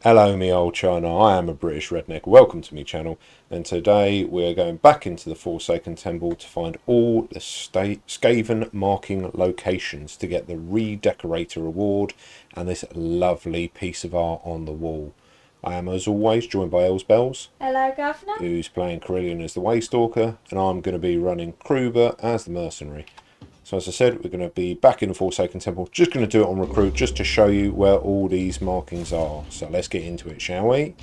Hello me old China, I am a British redneck, welcome to my channel, and today we're going back into the Forsaken Temple to find all the Skaven marking locations to get the Redecorator Award and this lovely piece of art on the wall. I am as always joined by Elsbells. Hello, Governor. Who's playing Carillion as the Waystalker, and I'm going to be running Kruber as the Mercenary. So as I said, we're going to be back in the Forsaken Temple. Just going to do it on Recruit just to show you where all these markings are. So let's get into it, shall we?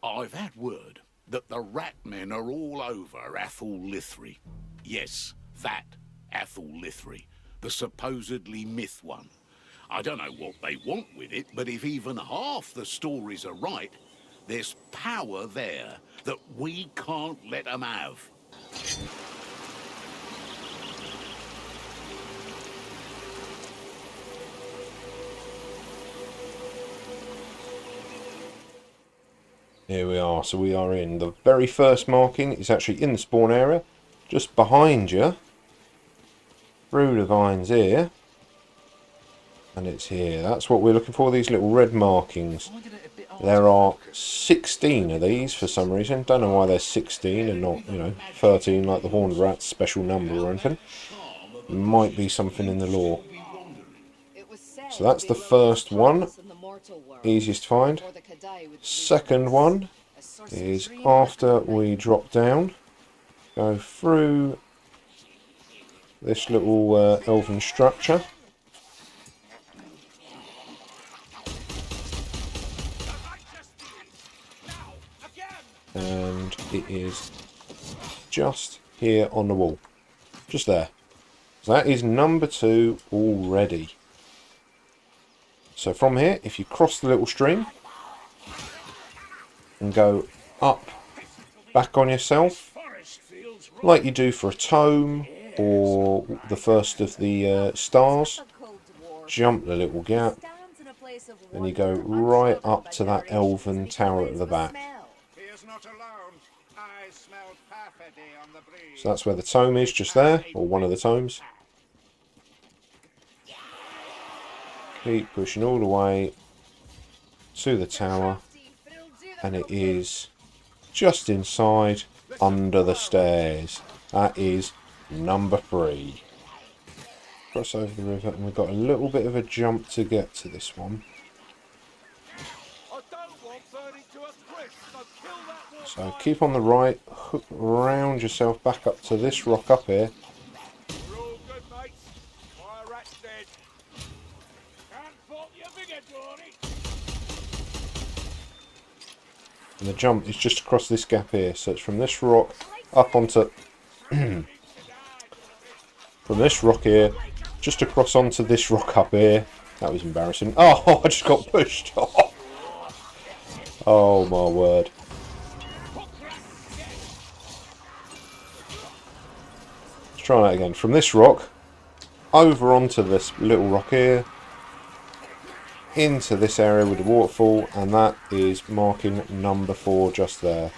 I've had word that the rat men are all over Athol Lithri. Yes, that Athol Lithri, the supposedly myth one. I don't know what they want with it, but if even half the stories are right, there's power there that we can't let them have. Here we are. So we are in the very first marking. It's actually in the spawn area, just behind you, through the vines here. And it's here. That's what we're looking for, these little red markings. There are 16 of these for some reason. Don't know why there's 16 and not, 13 like the Horned Rat's special number or anything. Might be something in the lore. So that's the first one. Easiest to find. Second one is after we drop down. Go through this little elven structure. And it is just here on the wall, just there. So that is number 2 already. So from here, if you cross the little stream and go up back on yourself like you do for a tome or the first of the stars, jump the little gap and you go right up to that elven tower at the back. So that's where the tome is, just there, or one of the tomes. Keep pushing all the way to the tower, and it is just inside, under the stairs. That is number 3. Cross over the river, and we've got a little bit of a jump to get to this one. So keep on the right, hook round yourself back up to this rock up here. And the jump is just across this gap here, so it's from this rock up onto from this rock here, just across onto this rock up here. That was embarrassing. Oh, I just got pushed. Oh my word. Let's try that again. From this rock over onto this little rock here, into this area with the waterfall, and that is marking number 4 just there.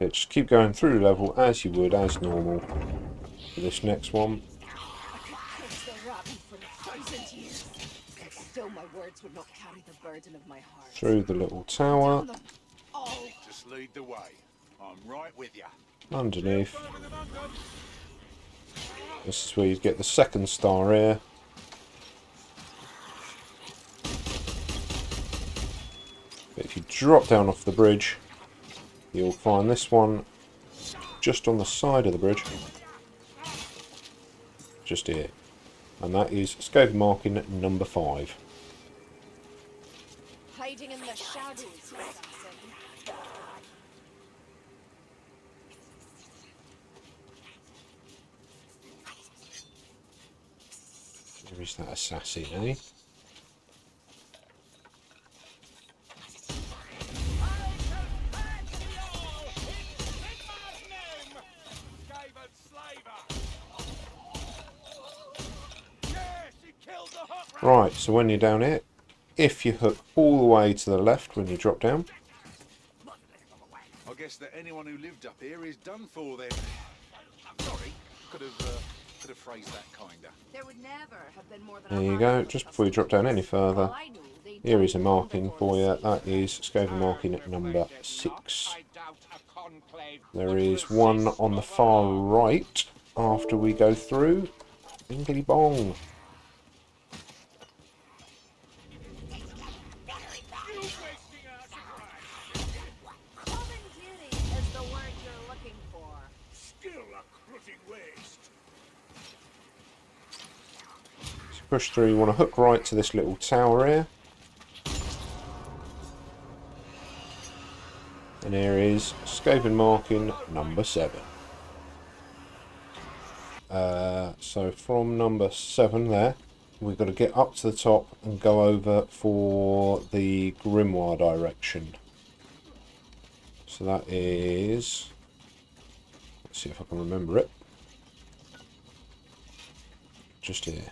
Yeah, just keep going through the level as you would, as normal, for this next one. Through the little tower. Just lead the way. I'm right with you. Underneath. This is where you get the second star here. But if you drop down off the bridge, you'll find this one just on the side of the bridge. Just here. And that is Skaven marking number 5. Hiding in the shadows, assassin. Where is that assassin, eh? Right, so when you're down here, if you hook all the way to the left when you drop down, guess that anyone who lived up here is done for then. Sorry, could have phrased that kinder. There would never have been more than There you go. Just before you drop down any further, here is a marking for you. That is Skaven marking at number 6. There is one on the far right after we go through. Binkly bong. Commandeering is the word you're looking for. Still a cutting waste. So push through, you want to hook right to this little tower here. And here is Skaven marking number 7. So from number 7 there, we've got to get up to the top and go over for the grimoire direction. So that is... let's see if I can remember it. Just here.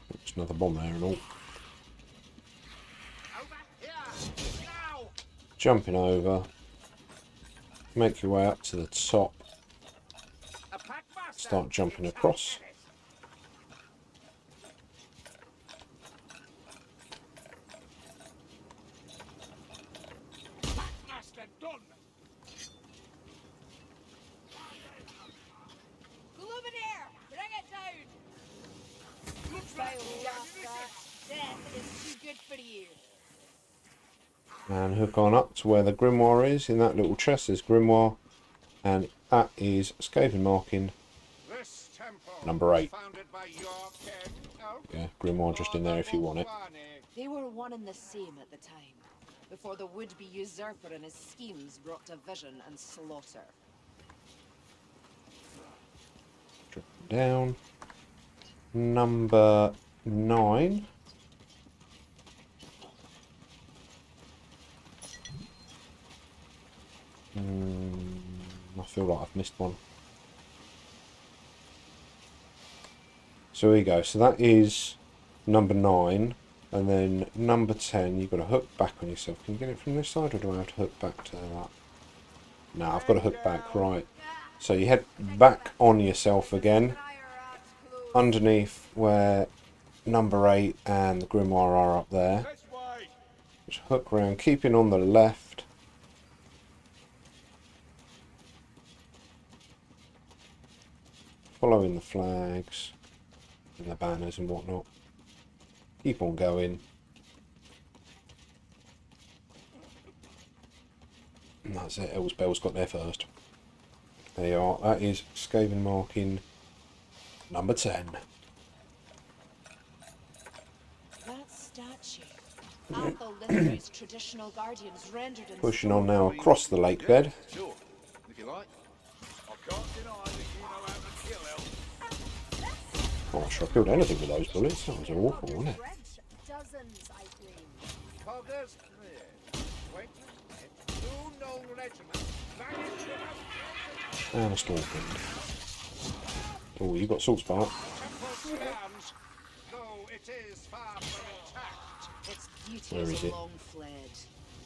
There's another bomb there and all. Jumping over. Make your way up to the top. Start jumping across. Luminaire, bring it down. Death is too good for you. And hook on up to where the grimoire is. In that little chest there's grimoire. And that is Skaven marking number 8. Yeah, grimoire just in there if you want it. They were one and the same at the time, before the would-be usurper and his schemes brought division and slaughter. Drop down. Number 9. I feel like I've missed one. So here you go. So that is number 9. And then number 10, you've got to hook back on yourself. Can you get it from this side or do I have to hook back to that? No, I've got to hook back, right. So you head back on yourself again. Underneath where number 8 and the grimoire are up there. Just hook around, keeping on the left. Following the flags and the banners and whatnot. Keep on going. And that's it, Elsbell's got there first. There you are, that is Skaven marking number 10. That statue, Athol Lithu's traditional guardians rendered in Pushing on now across the lake bed. Sure, if you like. I can't deny that you know how to kill elf. Gosh, I killed anything with those bullets. That was awful, wasn't it? dozens, I claim. Coggers clear. 20 men, 2 known regiments, And a Stormwind. Oh, you got Salt Spark. stands, though it is far from intact. Its Where beauty is is it? long fled,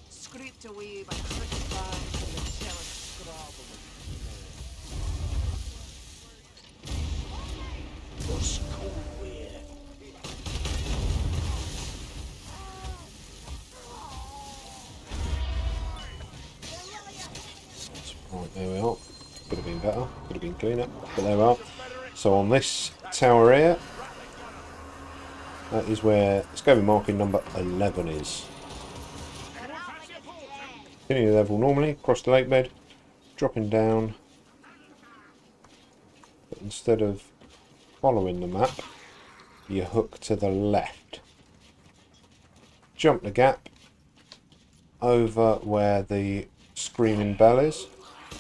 scraped away by crooked bands and the jealous scrabble of Right, there we are. Could have been better, could have been cleaner, but there we are. So on this tower here, that is where Skaven marking number 11 is. Continuing the level normally, across the lake bed, dropping down. But instead of following the map, you hook to the left. Jump the gap over where the screaming bell is.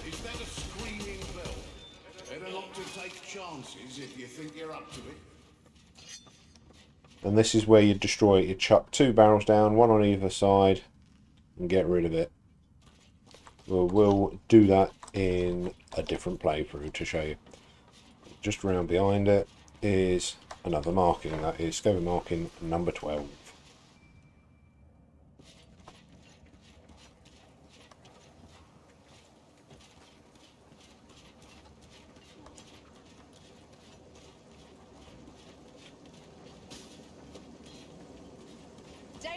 Is that a screaming bell? Better not to take chances if you think you're up to it. And this is where you destroy it. You chuck 2 barrels down, 1 on either side, and get rid of it. We'll do that in a different playthrough to show you. Just around behind it is another marking. That is Skaven marking number 12.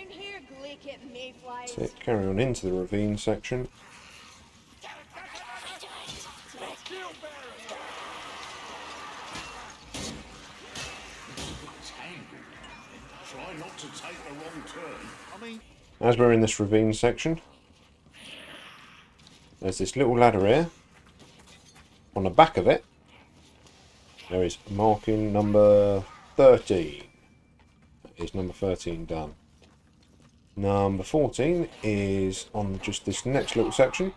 down here, glaikit mayflies. That's it. Carry on into the ravine section. Try not to take the wrong turn. I mean, As we're in this ravine section, there's this little ladder here. On the back of it, there is marking number 13. That is number 13 done. Number 14 is on just this next little section.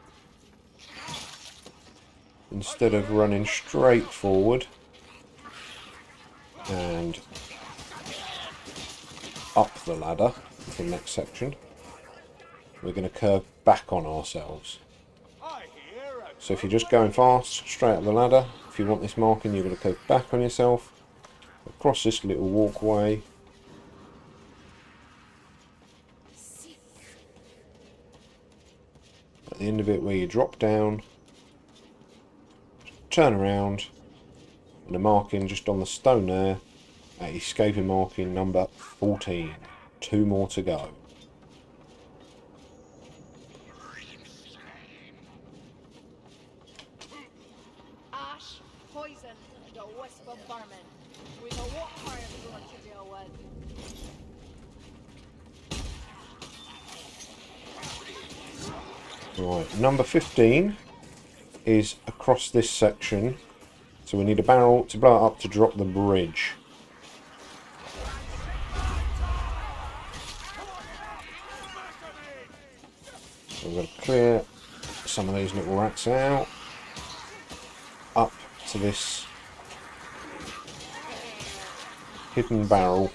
Instead of running straight forward and up the ladder to the next section, we're going to curve back on ourselves. So if you're just going fast, straight up the ladder, if you want this marking, you're going to curve back on yourself, across this little walkway. At the end of it, where you drop down, turn around, and the marking just on the stone there, that is Skaven marking number 14. 2 more to go. Ash, poison, and a wisp of vermin. We know what harm we want to deal with. Right, number 15 is across this section, so we need a barrel to blow it up to drop the bridge. So we've got to clear some of these little rats out, up to this hidden barrel.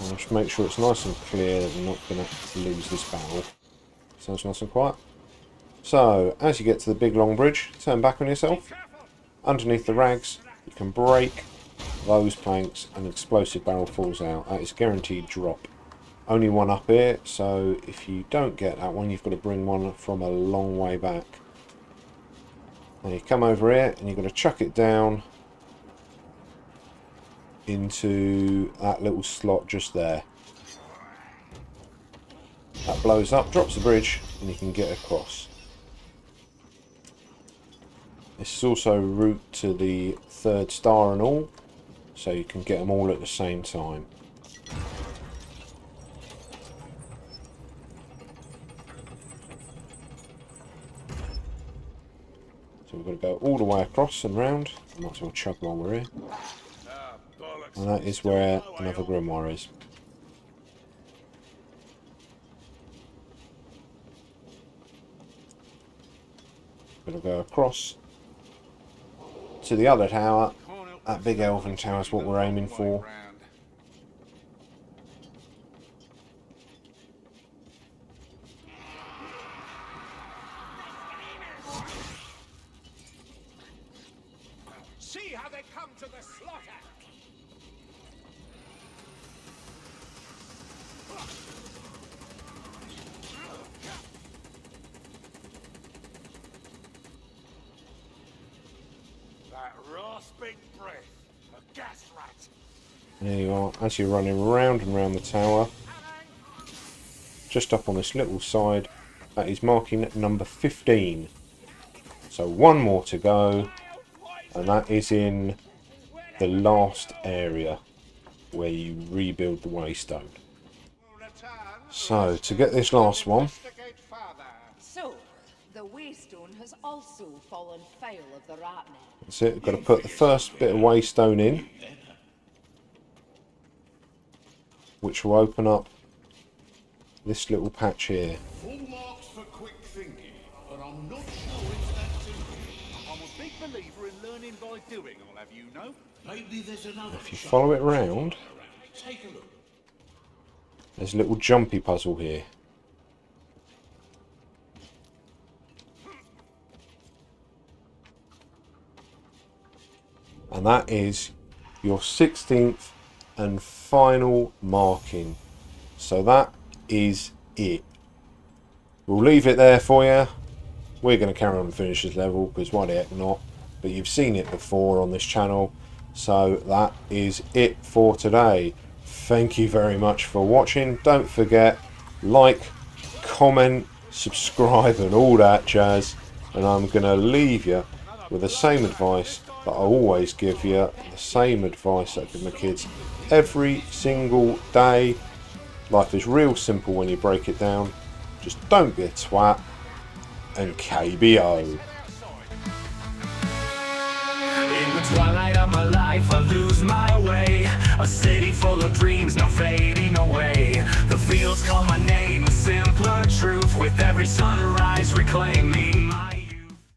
And just make sure it's nice and clear that we're not going to lose this barrel. Sounds nice and quiet. So, as you get to the big long bridge, turn back on yourself. Underneath the rags, you can break those planks and an explosive barrel falls out. That is a guaranteed drop. Only one up here, so if you don't get that one, you've got to bring one from a long way back. Now you come over here and you've got to chuck it down into that little slot just there. That blows up, drops the bridge, and you can get across. This is also route to the 3rd star and all, so you can get them all at the same time. So we've got to go all the way across and round. I might as well chug while we're here. And that is where another grimoire is. Got to go across to the other tower. That big elven tower is what we're aiming for. See how they come to the slaughter! That rasping breath, a gas rat. There you are, as you're running round and round the tower, just up on this little side, that is marking number 15. So 1 more to go, and that is in the last area where you rebuild the waystone. So to get this last one, So, the waystone has also fallen foul of the rat men. that's it, we've got to put the first bit of waystone in, which will open up this little patch here. Full marks for quick thinking, but I'm not sure it's that simple. I'm a big believer in learning by doing, I'll have you know. Maybe there's another. If you follow it round, Take a look. there's a little jumpy puzzle here. And that is your 16th and final marking. So that is it. We'll leave it there for you. We're going to carry on and finish this level because why the heck not? But you've seen it before on this channel. So that is it for today. thank you very much for watching. Don't forget, like, comment, subscribe and all that jazz. And I'm going to leave you with the same advice that I always give you, the same advice that I give my kids every single day. Life is real simple when you break it down. Just don't be a twat, and KBO. In the twilight of my life, I lose my way. A city full of dreams, now fading away. The fields call my name, a simpler truth. With every sunrise, reclaiming my